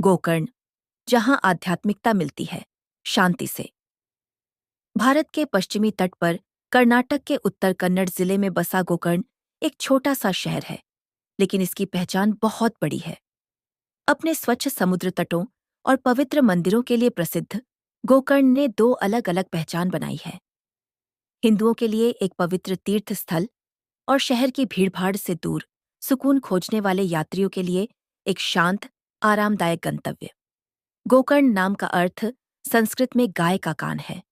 गोकर्ण, जहां आध्यात्मिकता मिलती है शांति से। भारत के पश्चिमी तट पर कर्नाटक के उत्तर कन्नड़ जिले में बसा गोकर्ण एक छोटा सा शहर है, लेकिन इसकी पहचान बहुत बड़ी है। अपने स्वच्छ समुद्र तटों और पवित्र मंदिरों के लिए प्रसिद्ध गोकर्ण ने दो अलग अलग पहचान बनाई है। हिंदुओं के लिए एक पवित्र तीर्थ स्थल और शहर की भीड़भाड़ से दूर सुकून खोजने वाले यात्रियों के लिए एक शांत, आरामदायक गंतव्य। गोकर्ण नाम का अर्थ संस्कृत में गाय का कान है,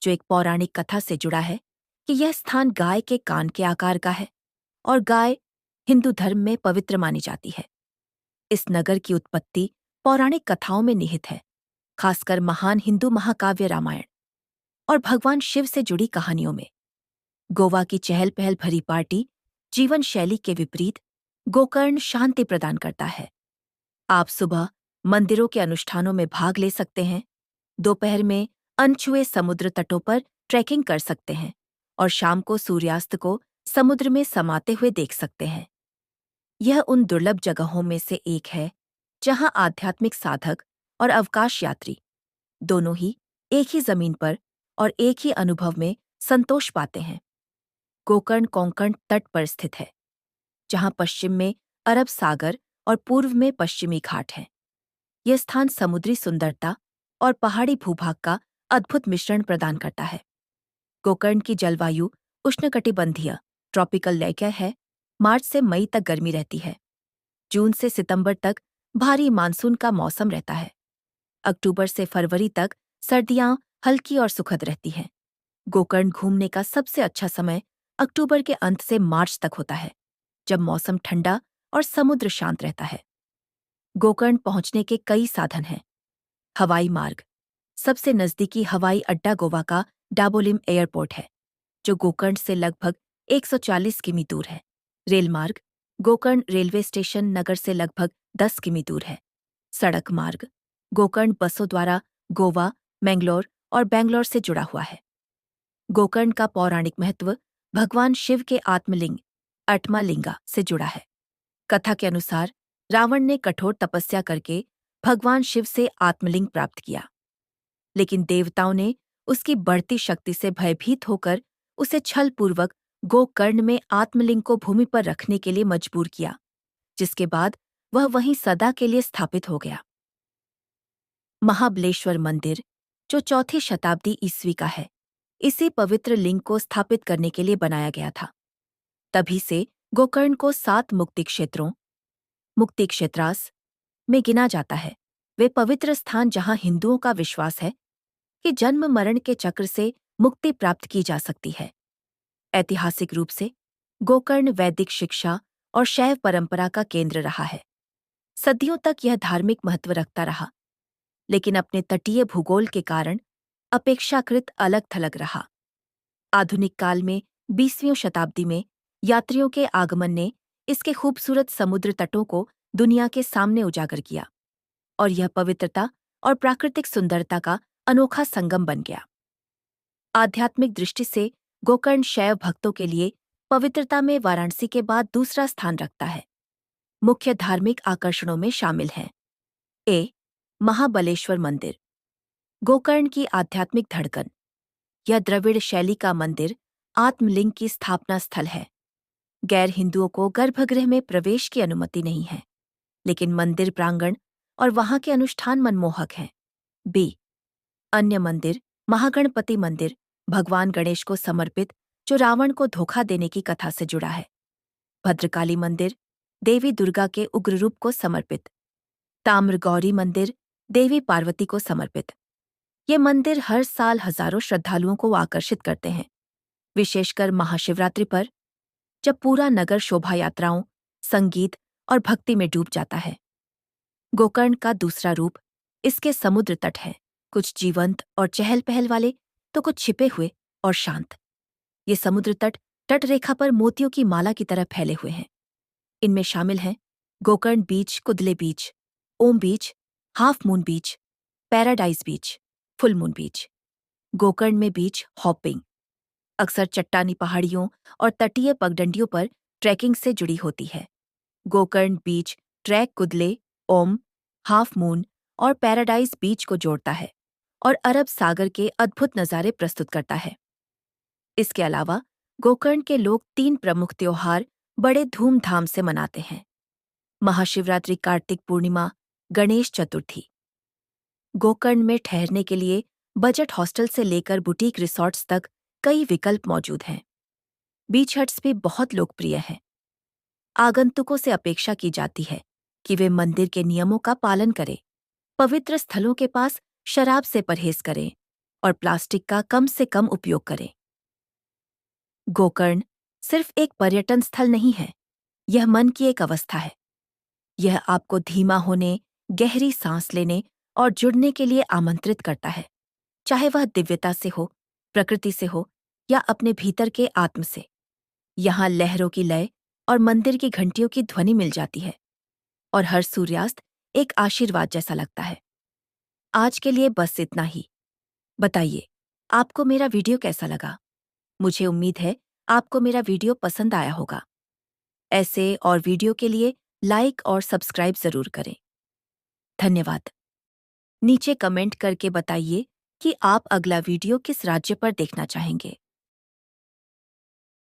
जो एक पौराणिक कथा से जुड़ा है कि यह स्थान गाय के कान के आकार का है और गाय हिंदू धर्म में पवित्र मानी जाती है। इस नगर की उत्पत्ति पौराणिक कथाओं में निहित है, खासकर महान हिंदू महाकाव्य रामायण और भगवान शिव से जुड़ी कहानियों में। गोवा की चहल पहल भरी पार्टी जीवन शैली के विपरीत गोकर्ण शांति प्रदान करता है। आप सुबह मंदिरों के अनुष्ठानों में भाग ले सकते हैं, दोपहर में अनछुए समुद्र तटों पर ट्रैकिंग कर सकते हैं और शाम को सूर्यास्त को समुद्र में समाते हुए देख सकते हैं। यह उन दुर्लभ जगहों में से एक है जहां आध्यात्मिक साधक और अवकाश यात्री दोनों ही एक ही जमीन पर और एक ही अनुभव में संतोष पाते हैं। गोकर्ण कोंकण तट पर स्थित है, जहां पश्चिम में अरब सागर और पूर्व में पश्चिमी घाट है। यह स्थान समुद्री सुंदरता और पहाड़ी भूभाग का अद्भुत मिश्रण प्रदान करता है। गोकर्ण की जलवायु उष्णकटिबंधीय ट्रॉपिकल लेक्या है। मार्च से मई तक गर्मी रहती है। जून से सितंबर तक भारी मानसून का मौसम रहता है। अक्टूबर से फरवरी तक सर्दियां हल्की और सुखद रहती हैं। गोकर्ण घूमने का सबसे अच्छा समय अक्टूबर के अंत से मार्च तक होता है, जब मौसम ठंडा और समुद्र शांत रहता है। गोकर्ण पहुंचने के कई साधन हैं। हवाई मार्ग। सबसे नजदीकी हवाई अड्डा गोवा का डाबोलिम एयरपोर्ट है, जो गोकर्ण से लगभग 140 किमी दूर है। रेल मार्ग। गोकर्ण रेलवे स्टेशन नगर से लगभग 10 किमी दूर है। सड़क मार्ग। गोकर्ण बसों द्वारा गोवा, मैंगलोर और बैंगलोर से जुड़ा हुआ है। गोकर्ण का पौराणिक महत्व भगवान शिव के आत्मलिंग अट्मालिंगा से जुड़ा है। कथा के अनुसार रावण ने कठोर तपस्या करके भगवान शिव से आत्मलिंग प्राप्त किया, लेकिन देवताओं ने उसकी बढ़ती शक्ति से भयभीत होकर उसे छलपूर्वक गोकर्ण में आत्मलिंग को भूमि पर रखने के लिए मजबूर किया, जिसके बाद वह वहीं सदा के लिए स्थापित हो गया। महाबलेश्वर मंदिर, जो 4वीं शताब्दी ईस्वी का है, इसी पवित्र लिंग को स्थापित करने के लिए बनाया गया था। तभी से गोकर्ण को 7 मुक्ति क्षेत्रों मुक्ति क्षेत्रास में गिना जाता है। वे पवित्र स्थान जहां हिंदुओं का विश्वास है कि जन्म मरण के चक्र से मुक्ति प्राप्त की जा सकती है। ऐतिहासिक रूप से गोकर्ण वैदिक शिक्षा और शैव परंपरा का केंद्र रहा है। सदियों तक यह धार्मिक महत्व रखता रहा, लेकिन अपने तटीय भूगोल के कारण अपेक्षाकृत अलग थलग रहा। आधुनिक काल में 20वीं शताब्दी में यात्रियों के आगमन ने इसके खूबसूरत समुद्र तटों को दुनिया के सामने उजागर किया और यह पवित्रता और प्राकृतिक सुंदरता का अनोखा संगम बन गया। आध्यात्मिक दृष्टि से गोकर्ण शैव भक्तों के लिए पवित्रता में वाराणसी के बाद दूसरा स्थान रखता है। मुख्य धार्मिक आकर्षणों में शामिल हैं: ए. महाबलेश्वर मंदिर, गोकर्ण की आध्यात्मिक धड़कन। यह द्रविड़ शैली का मंदिर आत्मलिंग की स्थापना स्थल है। गैर हिंदुओं को गर्भगृह में प्रवेश की अनुमति नहीं है, लेकिन मंदिर प्रांगण और वहां के अनुष्ठान मनमोहक हैं। बी. अन्य मंदिर महागणपति मंदिर, भगवान गणेश को समर्पित, जो रावण को धोखा देने की कथा से जुड़ा है। भद्रकाली मंदिर, देवी दुर्गा के उग्र रूप को समर्पित। ताम्रगौरी मंदिर, देवी पार्वती को समर्पित। ये मंदिर हर साल हजारों श्रद्धालुओं को आकर्षित करते हैं, विशेषकर महाशिवरात्रि पर, जब पूरा नगर शोभा यात्राओं, संगीत और भक्ति में डूब जाता है। गोकर्ण का दूसरा रूप इसके समुद्र तट है, कुछ जीवंत और चहल पहल वाले, तो कुछ छिपे हुए और शांत। ये समुद्र तट तटरेखा पर मोतियों की माला की तरह फैले हुए हैं। इनमें शामिल हैं गोकर्ण बीच, कुदले बीच, ओम बीच, हाफ मून बीच, पैराडाइज बीच, फुल मून बीच। गोकर्ण में बीच हॉपिंग अक्सर चट्टानी पहाड़ियों और तटीय पगडंडियों पर ट्रैकिंग से जुड़ी होती है। गोकर्ण बीच ट्रैक कुदले, ओम, हाफ मून और पैराडाइज बीच को जोड़ता है और अरब सागर के अद्भुत नज़ारे प्रस्तुत करता है। इसके अलावा गोकर्ण के लोग 3 प्रमुख त्योहार बड़े धूमधाम से मनाते हैं: महाशिवरात्रि, कार्तिक पूर्णिमा, गणेश चतुर्थी। गोकर्ण में ठहरने के लिए बजट हॉस्टल से लेकर बुटीक रिसॉर्ट्स तक कई विकल्प मौजूद हैं। बीच हट्स भी बहुत लोकप्रिय हैं। आगंतुकों से अपेक्षा की जाती है कि वे मंदिर के नियमों का पालन करें, पवित्र स्थलों के पास शराब से परहेज करें और प्लास्टिक का कम से कम उपयोग करें। गोकर्ण सिर्फ एक पर्यटन स्थल नहीं है, यह मन की एक अवस्था है। यह आपको धीमा होने, गहरी सांस लेने और जुड़ने के लिए आमंत्रित करता है, चाहे वह दिव्यता से हो, प्रकृति से हो या अपने भीतर के आत्म से। यहाँ लहरों की लय और मंदिर की घंटियों की ध्वनि मिल जाती है और हर सूर्यास्त एक आशीर्वाद जैसा लगता है। आज के लिए बस इतना ही। बताइए, आपको मेरा वीडियो कैसा लगा? मुझे उम्मीद है आपको मेरा वीडियो पसंद आया होगा। ऐसे और वीडियो के लिए लाइक और सब्सक्राइब जरूर करें। धन्यवाद। नीचे कमेंट करके बताइए कि आप अगला वीडियो किस राज्य पर देखना चाहेंगे।